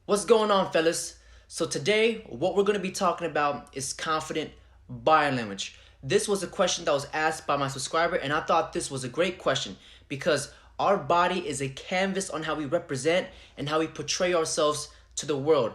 What's going on, fellas? So today, what we're going to be talking about is confident body language. This was a question that was asked by my subscriber, and I thought this was a great question because our body is a canvas on how we represent and how we portray ourselves to the world.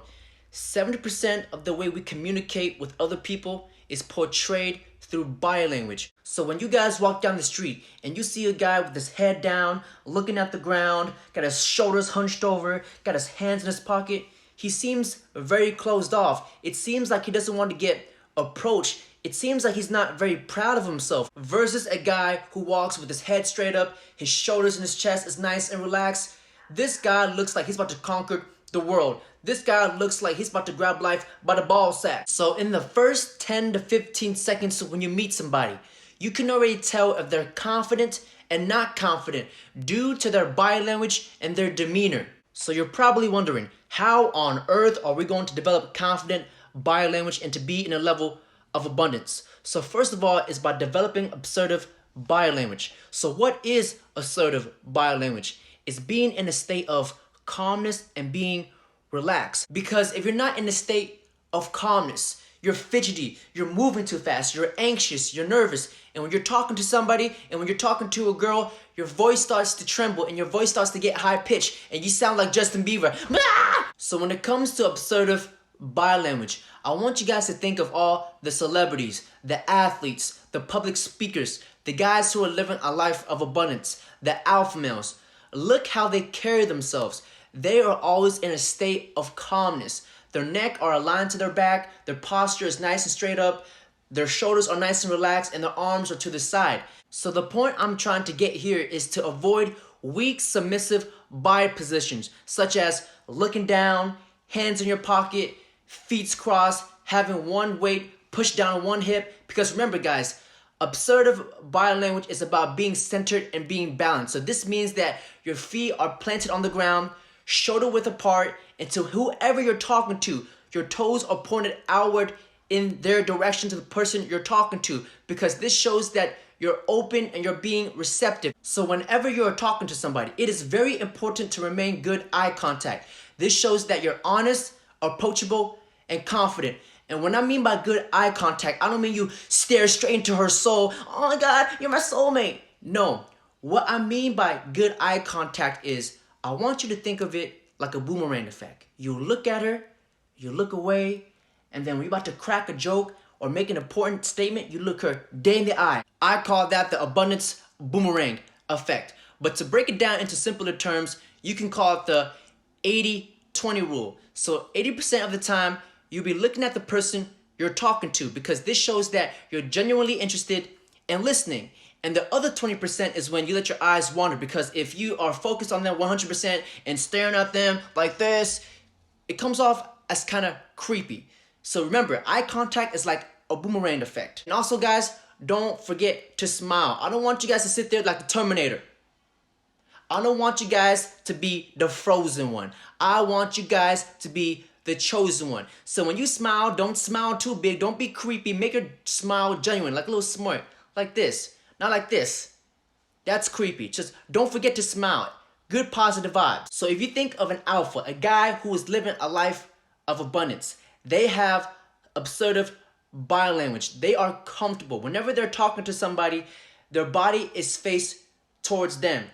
70% of the way we communicate with other people is portrayed through body language. So when you guys walk down the street and you see a guy with his head down, looking at the ground, got his shoulders hunched over, got his hands in his pocket, he seems very closed off. It seems like he doesn't want to get approached. It seems like he's not very proud of himself versus a guy who walks with his head straight up, his shoulders and his chest is nice and relaxed. This guy looks like he's about to conquer the world. This guy looks like he's about to grab life by the ball sack. So in the first 10 to 15 seconds when you meet somebody, you can already tell if they're confident and not confident due to their body language and their demeanor. So you're probably wondering, how on earth are we going to develop confident body language and to be in a level of abundance? So first of all is by developing assertive body language. So what is assertive body language? It's being in a state of calmness and being relaxed. Because if you're not in a state of calmness, you're fidgety, you're moving too fast, you're anxious, you're nervous. And when you're talking to somebody and when you're talking to a girl, your voice starts to tremble and your voice starts to get high pitched and you sound like Justin Bieber. So when it comes to assertive body language, I want you guys to think of all the celebrities, the athletes, the public speakers, the guys who are living a life of abundance, the alpha males. Look how they carry themselves. They are always in a state of calmness. Their neck are aligned to their back, their posture is nice and straight up, their shoulders are nice and relaxed, and their arms are to the side. So the point I'm trying to get here is to avoid weak, submissive body positions, such as looking down, hands in your pocket, feet crossed, having one weight pushed down one hip. Because remember guys, assertive body language is about being centered and being balanced. So this means that your feet are planted on the ground, shoulder width apart, and to whoever you're talking to, your toes are pointed outward in their direction to the person you're talking to, because this shows that you're open and you're being receptive. So whenever you're talking to somebody, it is very important to remain good eye contact. This shows that you're honest, approachable, and confident. And when I mean by good eye contact, I don't mean you stare straight into her soul. Oh my God, you're my soulmate. No, what I mean by good eye contact is I want you to think of it like a boomerang effect. You look at her, you look away, and then when you're about to crack a joke or make an important statement, you look her dead in the eye. I call that the abundance boomerang effect. But to break it down into simpler terms, you can call it the 80-20 rule. So 80% of the time, you'll be looking at the person you're talking to because this shows that you're genuinely interested in listening. And the other 20% is when you let your eyes wander, because if you are focused on them 100% and staring at them like this, it comes off as kind of creepy. So remember, eye contact is like a boomerang effect. And also guys, don't forget to smile. I don't want you guys to sit there like the Terminator. I don't want you guys to be the frozen one. I want you guys to be the chosen one. So when you smile, don't smile too big. Don't be creepy. Make your smile genuine, like a little smirk, like this. Not like this. That's creepy. Just don't forget to smile. Good positive vibes. So if you think of an alpha, a guy who is living a life of abundance, they have assertive body language. They are comfortable. Whenever they're talking to somebody, their body is faced towards them.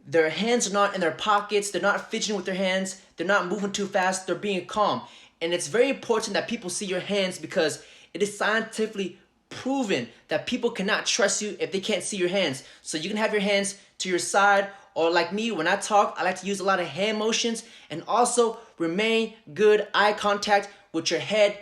Their hands are not in their pockets. They're not fidgeting with their hands. They're not moving too fast. They're being calm. And it's very important that people see your hands because it is scientifically proven that people cannot trust you if they can't see your hands. So you can have your hands to your side, or like me, when I talk, I like to use a lot of hand motions, and also remain good eye contact with your head,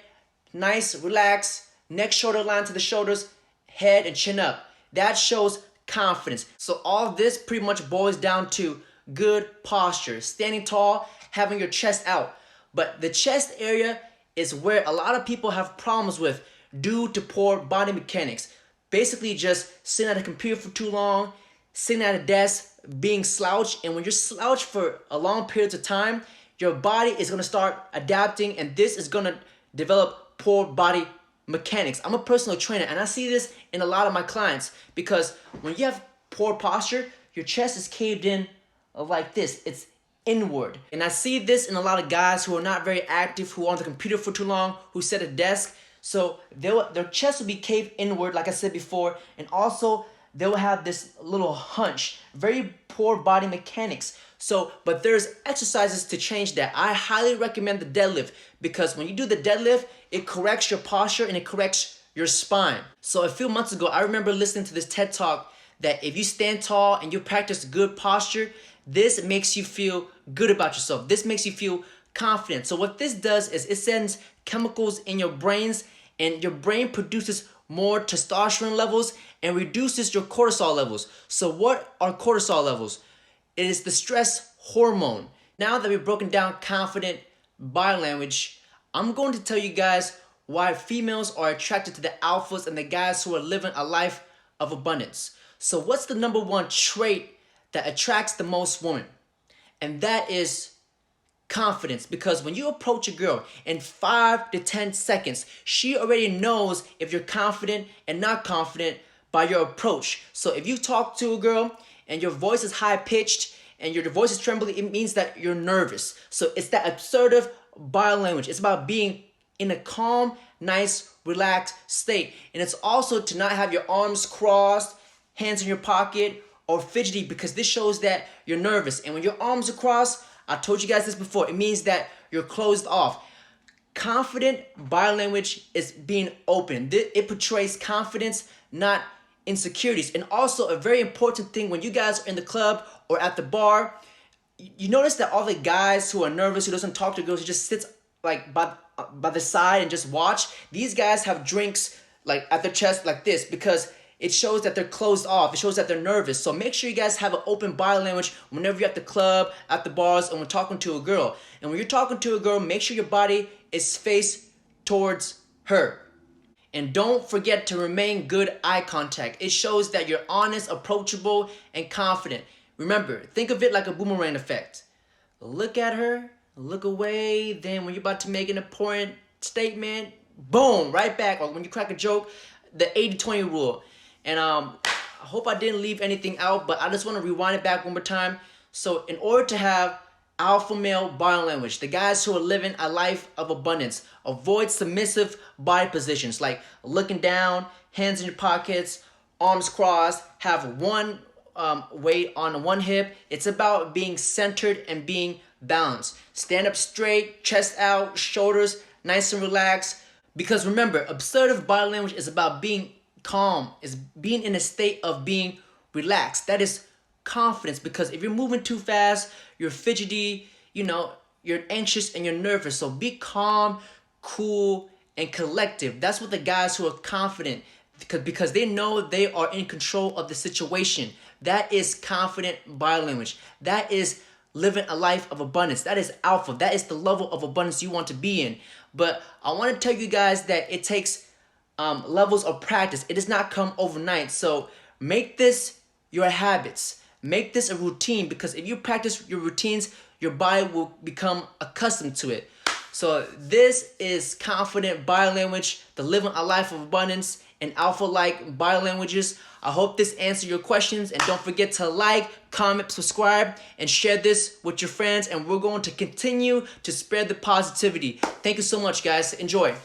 nice, relaxed, neck shoulder line to the shoulders, head and chin up. That shows confidence. So all of this pretty much boils down to good posture, standing tall, having your chest out. But the chest area is where a lot of people have problems with due to poor body mechanics. Basically just sitting at a computer for too long, sitting at a desk, being slouched. And when you're slouched for a long period of time, your body is going to start adapting, and this is going to develop poor body mechanics. I'm a personal trainer, and I see this in a lot of my clients because when you have poor posture, your chest is caved in like this. It's inward. And I see this in a lot of guys who are not very active, who are on the computer for too long, who sit at a desk. So their chest will be caved inward, like I said before, and also they'll have this little hunch, very poor body mechanics. So, but there's exercises to change that. I highly recommend the deadlift because when you do the deadlift, it corrects your posture and it corrects your spine. So a few months ago, I remember listening to this TED Talk that if you stand tall and you practice good posture, this makes you feel good about yourself. This makes you feel confident. So what this does is it sends chemicals in your brains, and your brain produces more testosterone levels and reduces your cortisol levels. So what are cortisol levels? It is the stress hormone. Now that we've broken down confident body language, I'm going to tell you guys why females are attracted to the alphas and the guys who are living a life of abundance. So what's the number one trait that attracts the most women? And that is confidence. Because when you approach a girl in 5 to 10 seconds, she already knows if you're confident and not confident by your approach. So if you talk to a girl and your voice is high pitched and your voice is trembling, it means that you're nervous. So it's that assertive body language. It's about being in a calm, nice, relaxed state. And it's also to not have your arms crossed, hands in your pocket, or fidgety, because this shows that you're nervous. And when your arms are crossed, I told you guys this before, it means that you're closed off. Confident body language is being open. It portrays confidence, not insecurities. And also a very important thing, when you guys are in the club or at the bar, you notice that all the guys who are nervous, who doesn't talk to girls, who just sits like by the side and just watch, these guys have drinks like at their chest like this, because it shows that they're closed off. It shows that they're nervous. So make sure you guys have an open body language whenever you're at the club, at the bars, and when talking to a girl. And when you're talking to a girl, make sure your body is faced towards her. And don't forget to remain good eye contact. It shows that you're honest, approachable, and confident. Remember, think of it like a boomerang effect. Look at her, look away, then when you're about to make an important statement, boom, right back. Or when you crack a joke, the 80-20 rule. And I hope I didn't leave anything out, but I just want to rewind it back one more time. So in order to have alpha male body language, the guys who are living a life of abundance, avoid submissive body positions like looking down, hands in your pockets, arms crossed, have one weight on one hip. It's about being centered and being balanced. Stand up straight, chest out, shoulders nice and relaxed. Because remember, assertive body language is about being calm, is being in a state of being relaxed. That is confidence, because if you're moving too fast, you're fidgety, you're anxious and you're nervous. So be calm, cool, and collective. That's what the guys who are confident, because they know they are in control of the situation. That is confident body language. That is living a life of abundance. That is alpha. That is the level of abundance you want to be in. But I want to tell you guys that it takes levels of practice. It does not come overnight. So make this your habits. Make this a routine, because if you practice your routines, your body will become accustomed to it. So this is confident body language, the living a life of abundance, and alpha-like body languages. I hope this answered your questions, and don't forget to like, comment, subscribe, and share this with your friends, and we're going to continue to spread the positivity. Thank you so much, guys. Enjoy.